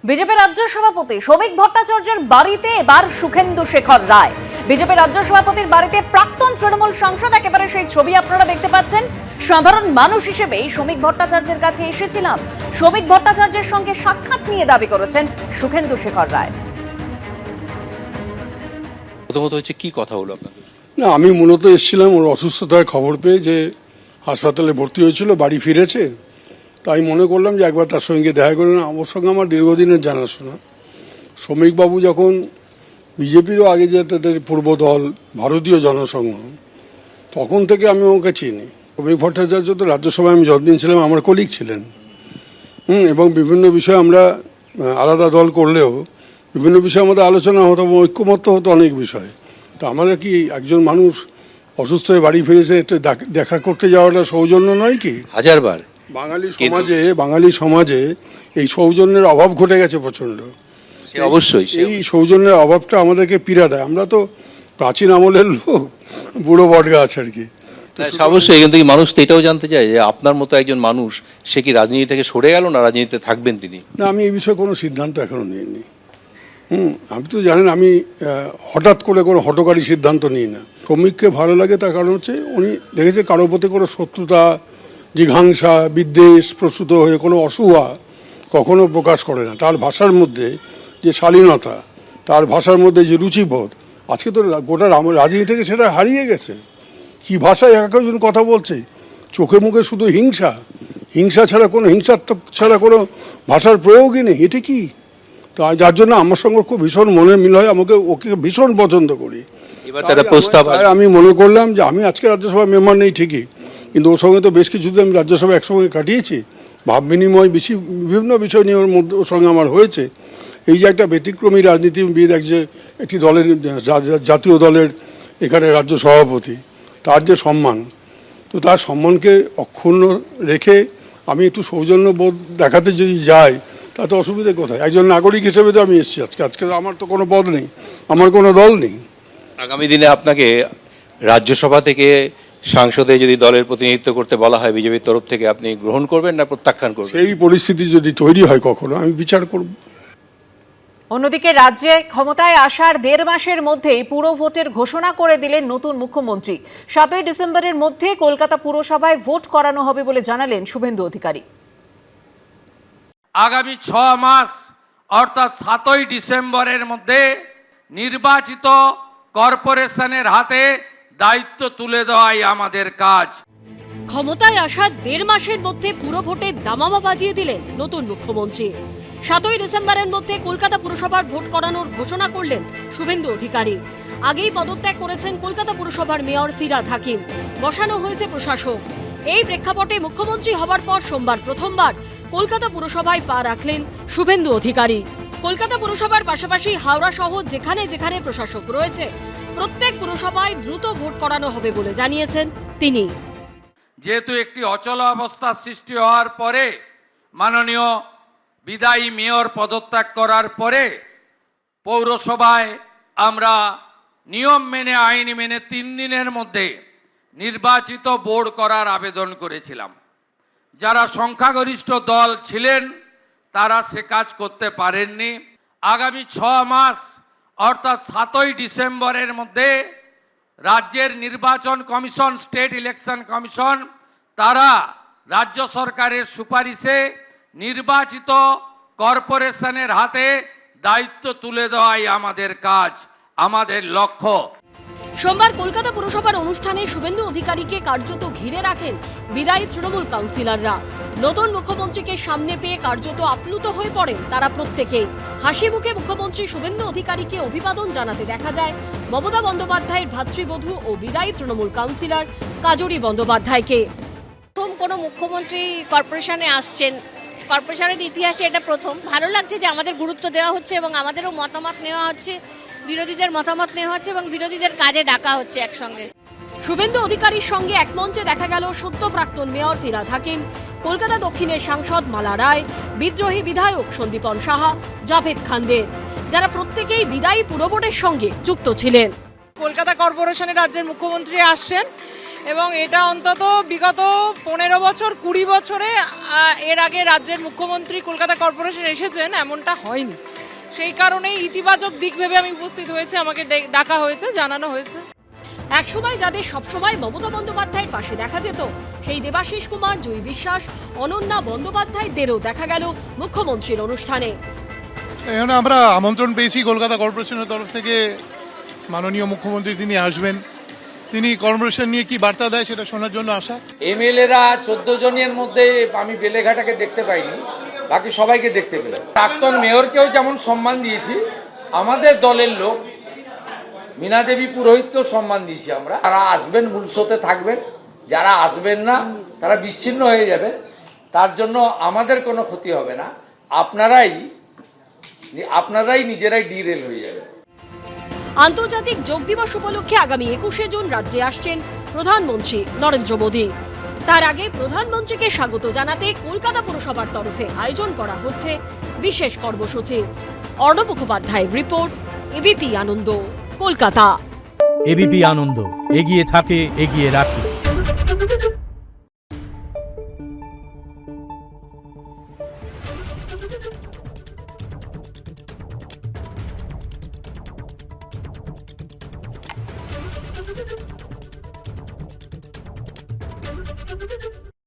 BJP রাজ্য সভাপতি শ্রমিক ভট্টাচার্যের বাড়িতে এবার সুখেন্দু শেখর রায়। বিজেপি রাজ্য সভাপতির বাড়িতে প্রাক্তন তৃণমূল সাংসদ, একেবারে সেই ছবি আপনারা দেখতে পাচ্ছেন। সাধারণ মানুষ হিসেবেই শ্রমিক ভট্টাচার্যের কাছে এসেছিলাম, শ্রমিক ভট্টাচার্যের সঙ্গে সাক্ষাৎ নিয়ে দাবি করেছেন সুখেন্দু শেখর রায়। প্রথমত হচ্ছে কি কথা হলো আপনাদের? না, আমি মূলত এসেছিলাম ওর অসুস্থতার খবর পেয়ে, যে হাসপাতালে ভর্তি হয়েছিল, বাড়ি ফিরেছে, তাই মনে করলাম যে একবার তার সঙ্গে দেখা করে না। ওর সঙ্গে আমার দীর্ঘদিনের জানাশোনা। শ্রমিকবাবু যখন বিজেপিরও আগে যে তাদের পূর্ব দল ভারতীয় জনসংঘ, তখন থেকে আমি ওকে চিনি। শ্রমিক ভট্টাচার্য তো রাজ্যসভায় আমি যতদিন ছিলাম আমার কলিগ ছিলেন, এবং বিভিন্ন বিষয়ে আমরা আলাদা দল করলেও বিভিন্ন বিষয়ে আমাদের আলোচনা হতো, ঐক্যমত্য হতো অনেক বিষয়। তো আমাদের কি একজন মানুষ অসুস্থ হয়ে বাড়ি ফিরেছে, একটু দেখা করতে যাওয়াটা সৌজন্য নয় কি? হাজারবার বাঙালি সমাজে এই সৌজন্যের অভাব ঘটে গেছে প্রচন্ড। অবশ্যই এই সৌজন্যের অভাবটা আমাদেরকে পীড়া দেয়। আমরা তো প্রাচীন আমলের লোক, বুড়ো বট গাছ আর কি। অবশ্যই, কিন্তু মানুষ তো এটাও জানতে চায় যে আপনার মতো একজন মানুষ, সে কি রাজনীতি থেকে সরে গেল না রাজনীতিতে থাকবেন তিনি? না, আমি এই বিষয়ে কোনো সিদ্ধান্ত এখনো নিইনি। আপনি তো জানেন আমি হঠাৎ করে কোনো হঠকারী সিদ্ধান্ত নিই না। শ্রমিককে ভালো লাগে তার কারণ হচ্ছে উনি দেখেছে কারোর প্রতি কোনো শত্রুতা, জিঘাংসা, বিদ্বেষ প্রসূত হয়ে কোনো অসূয়া কখনো প্রকাশ করে না। তার ভাষার মধ্যে যে শালীনতা, তার ভাষার মধ্যে যে রুচিবোধ, আজকে তো গোটা রাজনীতি থেকে সেটা হারিয়ে গেছে। কি ভাষায় একজন কথা বলছে, চোখে মুখে শুধু হিংসা ছাড়া কোনো হিংসাত্মক ছাড়া কোনো ভাষার প্রয়োগই নেই। এটা কি? তো যার জন্য আমার সঙ্গে খুব ভীষণ মনের মিল হয়, ওকে ভীষণ পছন্দ করি। আমি মনে করলাম যে আমি আজকে রাজ্যসভার মেম্বার নেই ঠিকই, কিন্তু ওর সঙ্গে তো বেশ কিছুদিন আমি রাজ্যসভা একসঙ্গে কাটিয়েছি। ভাব বিনিময় বিভিন্ন বিষয় নিয়ে ওর সঙ্গে আমার হয়েছে। এই যে একটা ব্যতিক্রমী রাজনীতিবিদ, একটি দলের জাতীয় দলের এখানে রাজ্য সভাপতি, তার যে সম্মান, তো তার সম্মানকে অক্ষুণ্ণ রেখে আমি একটু সৌজন্য বোধ দেখাতে যদি যাই, তাতে অসুবিধে কোথায়? একজন নাগরিক হিসেবে তো আমি এসেছি আজকে আমার তো কোনো পদ নেই, আমার কোনো দল নেই। আগামী দিনে আপনাকে রাজ্যসভা থেকে সংসদে যদি দলের প্রতিনিধিত্ব করতে বলা হয় বিজেপির তরফ থেকে, আপনি গ্রহণ করবেন না প্রত্যাখ্যান করবেন? সেই পরিস্থিতি যদি তৈরি হয় কখনো, আমি বিচার করব। অন্যদিকে রাজ্যে ক্ষমতায় আসার 1.5 মাসের মধ্যেই পুরো ভোটের ঘোষণা করে দিলেন নতুন মুখ্যমন্ত্রী। 7ই ডিসেম্বরের মধ্যে কলকাতা পুরসভায় ভোট করানো হবে বলে জানালেন শুভেন্দু অধিকারী। আগামী 6 মাস অর্থাৎ 7ই ডিসেম্বরের মধ্যে নির্বাচিত কর্পোরেশনের হাতে দায়িত্ব তুলে দেওয়াই আমাদের কাজ। ক্ষমতায় আসার 1.5 মাসের মধ্যে পুরো ভোটে দামামা বাজিয়ে দিলেন নতুন মুখ্যমন্ত্রী। 7ই ডিসেম্বরের মধ্যে কলকাতা পুরসভার ভোট করানোর ঘোষণা করলেন শুভেন্দু অধিকারী। আগেই পদত্যাগ করেছেন কলকাতা পুরসভার মেয়র ফিরহাদ হাকিম, বসানো হয়েছে প্রশাসক। এই প্রেক্ষাপটে মুখ্যমন্ত্রী হবার পর সোমবার প্রথমবার কলকাতা পুরসভায় পা রাখলেন শুভেন্দু অধিকারী। কলকাতা পুরসভার পাশাপাশি হাওড়া সহ যেখানে যেখানে প্রশাসক রয়েছে প্রত্যেক পুরসভায় দ্রুত ভোট করানো হবে বলে জানিয়েছেন তিনি। যেহেতু একটি অচল অবস্থার সৃষ্টি হওয়ার পরে, মাননীয় বিদায়ী মেয়র পদত্যাগ করার পরে পৌরসভায় আমরা নিয়ম মেনে, আইন মেনে 3 দিনের মধ্যে নির্বাচিত বোর্ড করার আবেদন করেছিলাম। যারা সংখ্যাগরিষ্ঠ দল ছিলেন তারা সে কাজ করতে পারেননি। আগামী 6 মাস অর্থাৎ 7ই ডিসেম্বরের মধ্যে রাজ্যের নির্বাচন কমিশন, স্টেট ইলেকশন কমিশন, তারা রাজ্য সরকারের সুপারিশে নির্বাচিত কর্পোরেশনের হাতে দায়িত্ব তুলে দেওয়াই আমাদের কাজ, আমাদের লক্ষ্য। সোমবার কলকাতা পুরসভার অনুষ্ঠানে শুভেন্দু অধিকারীকে কার্যত ঘিরে রাখেন বিদায়ী তৃণমূল কাউন্সিলররা। নতুন মুখ্যমন্ত্রীকে সামনে পেয়ে কার্যত আপ্লুত হয়ে পড়েন তারা প্রত্যেকেই। হাসি মুখে মুখ্যমন্ত্রী শুভেন্দু অধিকারীকে অভিবাদন জানাতে দেখা যায় মমতা বন্দ্যোপাধ্যায়ের ভাতৃবধূ ও বিদায়ী তৃণমূল কাউন্সিলর কাজরি বন্দ্যোপাধ্যায়কে। প্রথম কোনো মুখ্যমন্ত্রী কর্পোরেশনে আসছেন, কর্পোরেশনের ইতিহাসে এটা প্রথম। ভালো লাগছে যে আমাদের গুরুত্ব দেওয়া হচ্ছে এবং আমাদেরও মতামত নেওয়া হচ্ছে, বিরোধীদের মতামত নেওয়া হচ্ছে এবং বিরোধীদের কাজে ডাকা হচ্ছে একসঙ্গে। শুভেন্দু অধিকারীর সঙ্গে এক মঞ্চে দেখা গেল সদ্য প্রাক্তন মেয়র ফিরহাদ হাকিম, কলকাতা দক্ষিণের সাংসদ মালা রায়, বিদ্রোহী বিধায়ক সন্দীপন সাহা, জাভেদ খানদের, যারা প্রত্যেকেই বিদায়ী পুরভোটের সঙ্গে যুক্ত ছিলেন। কলকাতা কর্পোরেশনের রাজ্যের মুখ্যমন্ত্রী আসছেন এবং এটা অন্তত বিগত 15 বছর 20 বছরে এর আগে রাজ্যের মুখ্যমন্ত্রী কলকাতা কর্পোরেশন এসেছেন এমনটা হয়নি। সেই কারণে ইতিবাচক দিক ভেবে আমি উপস্থিত হয়েছে, আমাকে ডাকা হয়েছে, জানানো হয়েছে। একসময় যাদের সবসময় মমতা বন্দ্যোপাধ্যায়ের পাশে দেখা যেত, সেই দেবাশিস কুমার, জয়ী বিশ্বাস, অনন্যা বন্দ্যোপাধ্যায়দেরও দেখা গেল মুখ্যমন্ত্রীর অনুষ্ঠানে। এখানে আমরা আমন্ত্রণ পেয়েছি কলকাতা কর্পোরেশনের তরফ থেকে, মাননীয় মুখ্যমন্ত্রী তিনি আসবেন, তিনি কর্পোরেশন নিয়ে কি বার্তা দেয় সেটা শোনার জন্য আসা। এমএলএরা 14 জনের মধ্যে আমি বেলেঘাটাকে দেখতে পাইনি, বাকি সবাইকে দেখতে পেলাম। প্রাক্তন মেয়রকেও যেমন সম্মান দিয়েছি, আমাদের দলের লোক মীনা দেবী পুরোহিতকেও সম্মান দিয়েছি আমরা। যারা আসবেন মূল শোতে থাকবেন, যারা আসবেন না তারা বিচ্ছিন্ন হয়ে যাবেন, তার জন্য আমাদের কোনো ক্ষতি হবে না। আপনারাই নিজেরাই ডিরেল হয়ে যাবেন। আন্তর্জাতিক যোগ দিবস উপলক্ষে আগামী 21শে জুন রাজ্যে আসছেন প্রধানমন্ত্রী নরেন্দ্র মোদী। তার আগে প্রধানমন্ত্রীকে স্বাগত জানাতে কলকাতা পুরসভার তরফে আয়োজন করা হচ্ছে বিশেষ কর্মসূচি। অর্ণব মুখোপাধ্যায়ের রিপোর্ট, এবিপি আনন্দ, কলকাতা। এবিপি আনন্দ, এগিয়ে থাকে, এগিয়ে রাখে। Thank you.